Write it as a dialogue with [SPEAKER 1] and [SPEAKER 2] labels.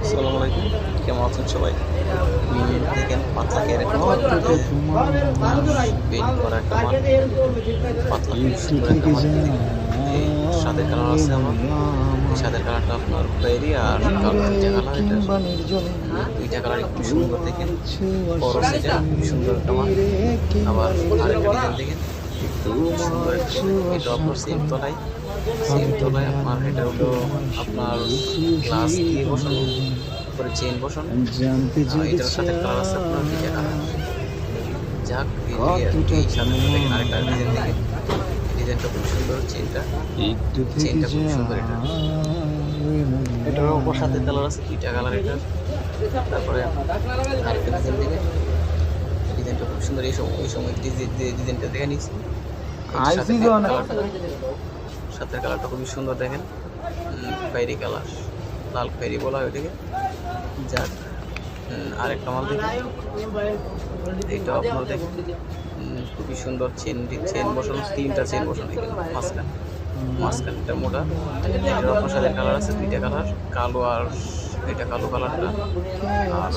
[SPEAKER 1] আসসালামু আলাইকুম, কেমন আছেন সবাই? দেখেন পাতলাকে এরকম পেইন্ট করা একটা মাল, পাতলা খুব সুন্দর একটা মাল। এই সাদের কালার আছে আমার, এই সাদের কালারটা আপনার খয়েরি আর কালো দুইটা কালার। এটা দুইটা কালারই খুব সুন্দর, দেখেন বড় সাইজের খুব সুন্দর একটা মাল। আবার আরেকটা ডিজাইন দেখেন, খুব সুন্দর একটা ডিজাইন। এটা আপনার সেম তলায় আপনার এটা হলো আপনার গ্লাস দিয়ে বসানো, করে চেইন বসানো। এটার সাথে কালার আছে আপনার দুইটা কালার। যাক এই সাথে দেখেন আরেকটা ডিজাইন দেখেন, ডিজাইনটা খুব সুন্দর। চেইনটা খুব সুন্দর। এটার অপর সাথে কালার আছে দুইটা কালার এটা। তারপরে আরেকটা ডিজাইন দেখেন, ডিজাইনটা খুব সুন্দর। এই সময় ডিজাইনটা দেখে নিচ্ছি। সাথে কালারটা খুবই সুন্দর, দেখেন খয়েরি কালার, লাল খয়েরি বলা হয় এটাকে। যাক আরেকটা মাল দেখেন, এইটা আপনার দেখেন খুবই সুন্দর। চেন বসানো, তিনটা চেন বসানো এখানে মাঝখানটা মোটা। এটার আপনার সাথে কালার আছে দুইটা কালার, কালো আর এটা কালো কালারটা। আর